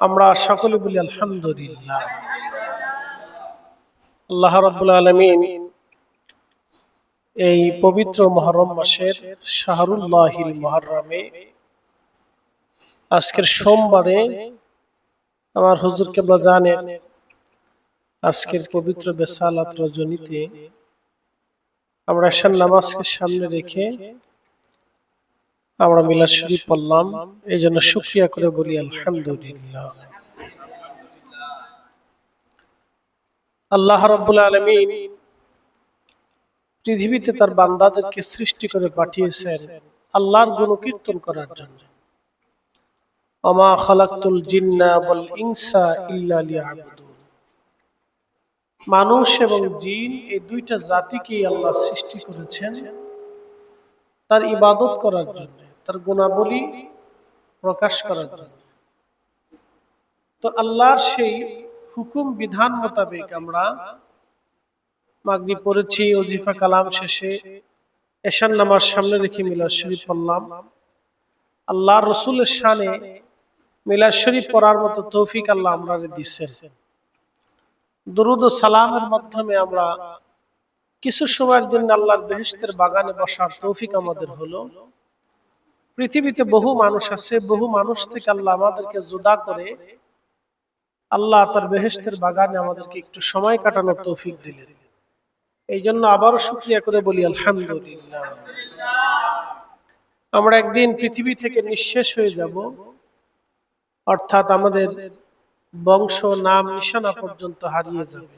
আমরা সকলে বলি আলহামদুলিল্লাহ। আল্লাহ রাব্বুল আলামিন এই পবিত্র মুহররম মাসের শাহরুল্লাহিল মুহররমে আজকের সোমবারে আমার হুজুর কেবলা জানেন আজকের পবিত্র বেসালাত রজনীতে আমরা ঈশার নামাজকে সামনে রেখে আমরা মিলাদ শরীফ পড়লাম। এই জন্য শুকরিয়া করে বলি আলহামদুলিল্লাহ। আল্লাহ রাব্বুল আলামিন পৃথিবীতে তার বান্দাদেরকে সৃষ্টি করে পাঠিয়েছেন আল্লাহর গুণকীর্তন করার জন্য। ওমা খালাকতুল জিন্না ওয়াল ইনসা ইল্লা লিয়াবুদুন। মানুষ এবং জিন এই দুইটা জাতিকে আল্লাহ সৃষ্টি করেছেন তার ইবাদত করার জন্য, তার গুণাবলী প্রকাশ করার জন্য। তো আল্লাহর সেই হুকুম বিধান মোতাবেক আমরা মাগরিব পড়েছি, ওজিফা কালাম শেষে এশার নামাজ সামনে রেখে মিলাদ শরীফ পড়লাম। আল্লাহর রাসূলের শানে মিলাদ শরীফ পড়ার মতো তৌফিক আল্লাহ আমাদের দিয়েছেন। দুরুদ ও সালামের মাধ্যমে আমরা কিছু সময়ের জন্য আল্লাহর বেহেশতের বাগানে বসার তৌফিক আমাদের হলো। পৃথিবীতে বহু মানুষ আছে, বহু মানুষ থেকে আল্লাহ আমাদেরকে জুদা করে আল্লাহ তার বেহেশতের বাগানে আমাদেরকে একটু সময় কাটানোর তৌফিক দিলেন। এই জন্য আবারও শুকরিয়া করে বলি আলহামদুলিল্লাহ। আমরা একদিন পৃথিবী থেকে নিঃশেষ হয়ে যাব, অর্থাৎ আমাদের বংশ নাম নিশানা পর্যন্ত হারিয়ে যাবে,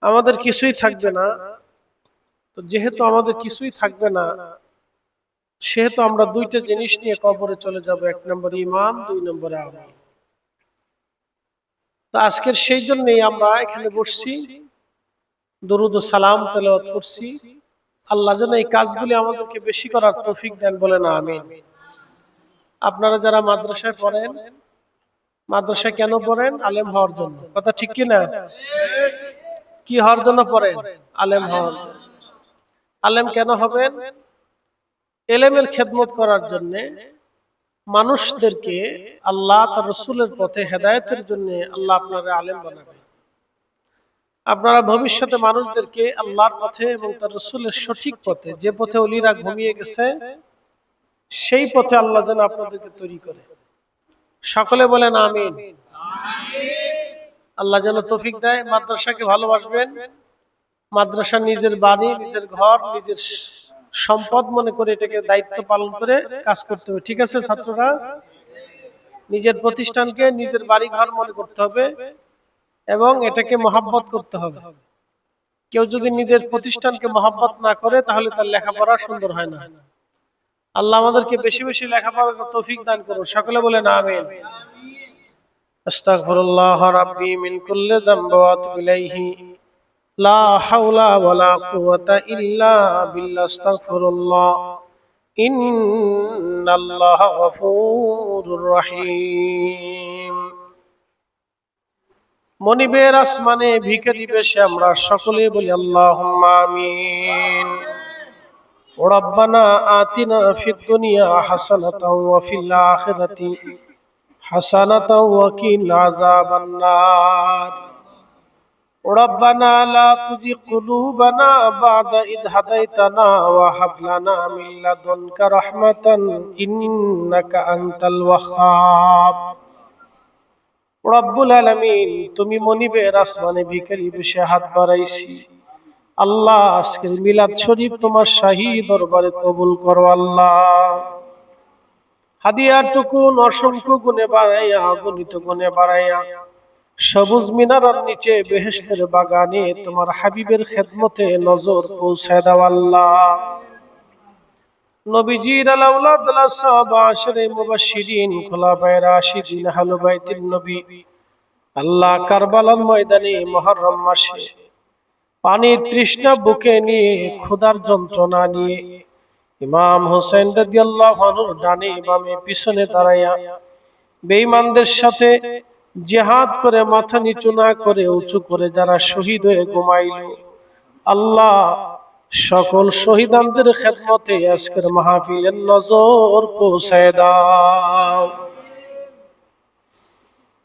আমাদের কিছুই থাকবে না। তো যেহেতু আমাদের কিছুই থাকবে না, সেহেতু আমরা দুইটা জিনিস নিয়ে কবরে চলে যাব, এক নম্বর ঈমান, দুই নম্বরে আমল। তো আজকের সেই জন্যই আমরা এখানে বসছি, দুরুদ ও সালাম তেলাওয়াত করছি। আল্লাহ যেন এই কাজগুলি আমাদেরকে বেশি করার তৌফিক দেন, বলেন আমিন। আপনারা যারা মাদ্রাসায় পড়েন, মাদ্রাসায় কেন পড়েন? আলেম হওয়ার জন্য, কথা ঠিক কি না? কি হওয়ার জন্য পড়েন? আলেম হওয়ার জন্য। আলেম কেন হবেন? এলেমের খেদমত করার জন্য, মানুষদেরকে আল্লাহ তার রাসূলের পথে হেদায়েতের জন্য আল্লাহ আপনারা আলেম বানাবে। আপনারা ভবিষ্যতে মানুষদেরকে আল্লাহর পথে এবং তার রাসূলের সঠিক পথে, যে পথে ওলিরা ঘুমিয়ে গেছে, সেই পথে আল্লাহ যেন আপনাদেরকে তৈরি করে। সকলে বলেন আমিন। আল্লাহ যেন তৌফিক দেয়। মাদ্রাসাকে ভালোবাসবেন। মাদ্রাসা নিজের বাড়ি, নিজের ঘর, নিজের সম্পদ মনে করে এটাকে দায়িত্ব পালন করে কাজ করতে হবে। ঠিক আছে ছাত্ররা? নিজের প্রতিষ্ঠানকে নিজের বাড়ি ঘর মনে করতে হবে এবং এটাকে মহব্বত করতে হবে। কেউ যদি নিজের প্রতিষ্ঠানকে মহব্বত না করে, তাহলে তার লেখাপড়া সুন্দর হয় না। আল্লাহ আমাদেরকে বেশি বেশি লেখাপড়ার তৌফিক দান করুন। সকলে বলেন আমিন। আস্তাগফিরুল্লাহ রাব্বি মিন কুল্লি যামবি ওয়া আতুবু ইলাইহি লা হাওলা ওয়ালা কুওয়াতা ইল্লা বিল্লাহ। আস্তাগফিরুল্লাহ ইন্নাল্লাহা গফুরুর রহিম। মনিবের আসমানে ভিখারি বেশে আমরা সকলে বলি আল্লাহুম্মা আমিন। রব্বানা আতিনা ফিদ দুনিয়া হাসানাতাও ওয়া ফিল আখিরাতি হাসানাতাও ওয়া কিনা আযাবান নার। রব্বানা লা তুজিগ কুলুবানা বা'দা ইয হাদাইতানা ওয়া হাব লানা মিন লাদুনকা রাহমাতান ইন্নাকা আনতাল ওয়াহ্হাব। রব্বুল আলামিন, তুমি মনিবের আসমানে ভিখারি বেশে হাত বাড়াইছি। আল্লাহ আজকের মিলাদ শরীফ তোমার শাহী দরবারে কবুল করো আল্লাহ। হাদিয়াটুকু অসংখ্য গুণে বাড়াইয়া, অগণিত গুণে বাড়াইয়া সবুজ মিনারার নিচে বেহেশতের বাগানে তোমার হাবিবের খেদমতে নজর পৌঁছায় দাও আল্লাহ। নবীজির আলাউলাদ সাহাবা আশরে মুবাশশিরিন খুলাফায়ে রাশিদিন আহলে বাইতুন নবী আল্লাহ কারবালার ময়দানে মুহররম মাসে পানির তৃষ্ণা বুকে নিয়ে, ক্ষুধার যন্ত্রণা নিয়ে ইমাম হোসেন রাদিয়াল্লাহু আনহুর ডানে বামে পিছনে দাঁড়াইয়া বেঈমানদের সাথে জিহাদ করে মাথা নিচু না করে উঁচু করে যারা শহীদ হয়ে ঘুমাইল, আল্লাহ সকল শহীদানদের খেদমতে আজকের মাহফিলের নজর পৌঁছায় দাও।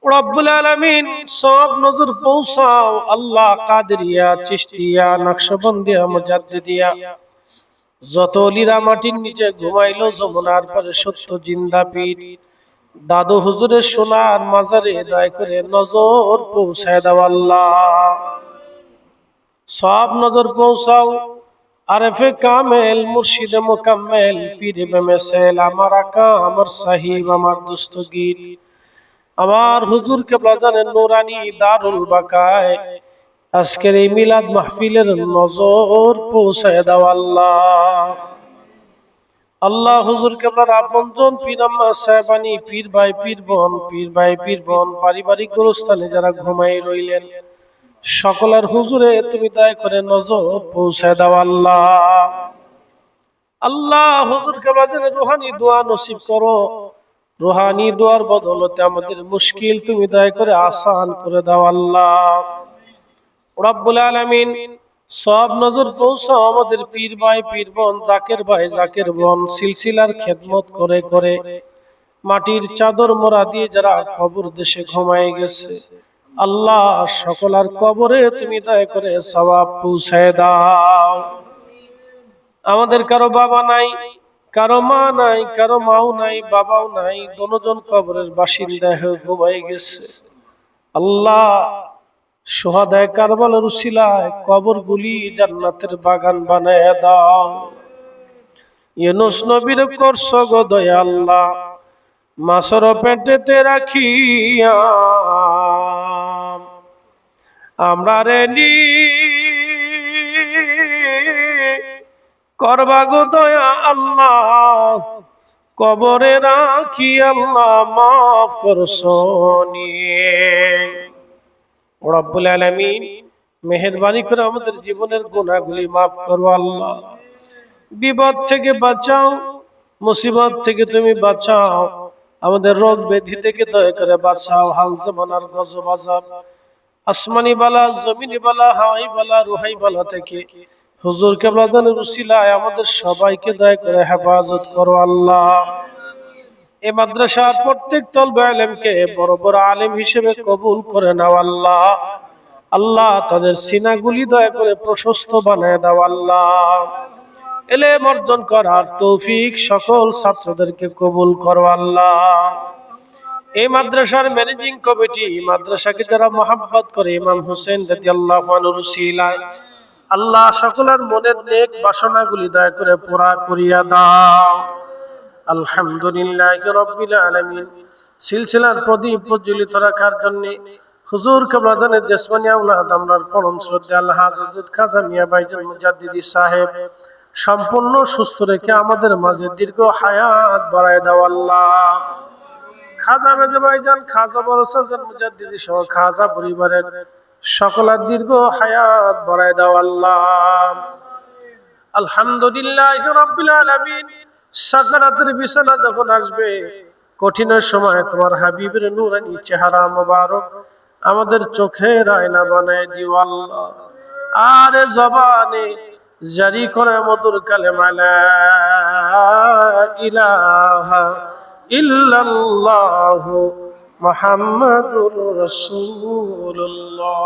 রব্বুল আলামিন সব নজর পৌঁছাও আল্লাহ কাদেরিয়া, চিশতিয়া, নকশবন্দিয়া, মুজাদ্দিদিয়া যত লিরা মাটির নিচে ঘুমাইলো যমুনার পরে সত্য জিন্দা পীর দাদু হুজুরের সোনার মাজারে দয়া করে নজর পৌঁছায় দাও আল্লাহ। সব নজর পৌঁছাও আরেফে কামেল, মুর্শিদে মুকাম্মেল, পীরে বেমেসেল, আমার আকা, আমার সাহিব, আমার দস্তগীর, আমার হুজুর কেবলা জানের নূরানি দারুল বাকায় আজকের এই মিলাদ মাহফিলের নজর পৌঁছায় দাও আল্লাহ। আল্লাহ হুজুর কেবলার আপনজন পীর আম্মা সাহেবানী, পীর ভাই পীর বোন, পীর ভাই পীর বোন, পারিবারিক গোরস্থানে যারা ঘুমাই রইলেন সকলের হুজুরে তুমি দয়া করে নজর পৌঁছায় দাও আল্লাহ। আল্লাহ হুজুর কেবলা জানের রুহানি দোয়া নসিব করো, রুহানি দোয়ার বদলতে আমাদের মুশকিল তুমি দয়া করে আসান করে দাও আল্লাহ। রব্বুল আলামিন সব নজর পৌঁছাও আমাদের পীর ভাই পীর বোন, জাকের ভাই জাকের বোন, সিলসিলার খেদমত করে করে মাটির চাদর মোড়া দিয়ে যারা কবর দেশে ঘুমায় গেছে আল্লাহ সকলার কবরে তুমি দয়া করে সওয়াব পৌঁছায় দাও। আমাদের কারো বাবা নাই, কারো মা নাই, কারো মাও নাই, বাবাও নাই, দোনোজন কবরের বাসিন্দা হয়ে ঘুমায় গেছে আল্লাহ। সোহাদায়ে কারবালার উসিলায় কবরগুলি জান্নাতের বাগান বানায় দাও। ইউনূস নবীর করছো গো দয়া আল্লাহ, মাছর পেটেতে রাখিয়া আমরা রে নি করবা গো দয়া আল্লাহ, কবরে রাখি আল্লাহ মাফ করছো নিয়ে। রব্বুল আলামিন মেহেরবানি করে আমাদের জীবনের গুনাহগুলি মাফ করো আল্লাহ। বিপদ থেকে বাঁচাও, মুসিবত থেকে তুমি বাঁচাও, আমাদের রোগ ব্যাধি থেকে দয়া করে বাঁচাও। হাল জামানার গজব আযাব, আসমানি বালা, জমিনি বালা, হাওয়াই বালা, রুহাই বালা থেকে হুজুর কেবলা জানের উসিলায় আমাদের সবাইকে দয়া করে হেফাজত করো আল্লাহ। এই মাদ্রাসার প্রত্যেক তলবে ইলমকে বড় বড় আলেম হিসেবে কবুল করে নাও আল্লাহ। আল্লাহ তাদের সিনাগুলি দয়া করে প্রশস্ত বানায় দাও আল্লাহ। ইলম অর্জন করার তৌফিক সকল ছাত্রদেরকে কবুল করো আল্লাহ। এই মাদ্রাসার ম্যানেজিং কমিটি, মাদ্রাসাকে যারা মহব্বত করে ইমাম হোসেন রাদিয়াল্লাহু আনহুর উসিলায় আল্লাহ সকলের মনের নেক বাসনাগুলি দয়া করে পুরা করিয়া দাও। আলহামদুলিল্লাহি রাব্বিল আলামিন। সিলসিলার প্রদীপ প্রজ্বলিত রাখার জন্য হুজুর কেবলা জানের জেসমানি আওলাদ আমরার পরম শ্রদ্ধেয় আল্লাহ হযরত খাজা মিয়া ভাইজান মুজাদ্দিদি সাহেব সম্পূর্ণ সুস্থ রেখে আমাদের মাঝে দীর্ঘ হায়াত বাড়ায় দাও আল্লাহ। খাজা মেজে ভাইজান, খাজা বরসাজান মুজাদ্দিদি সহ খাজা পরিবারের সকলের দীর্ঘ হায়াত বাড়ায় দাও আল্লাহ। আলহামদুলিল্লাহি রাব্বিল আলামিন। সাকারাতের বিছানা যখন আসবে, কঠিন সময় তোমার হাবিবের নূরানি চেহারা মোবারক আমাদের চোখের আয়না বানায় দিও আল্লাহ। আর জবানে জারি করে মধুর কালেমা লা ইলাহা ইল্লাল্লাহু মুহাম্মাদুর রাসূলুল্লাহ।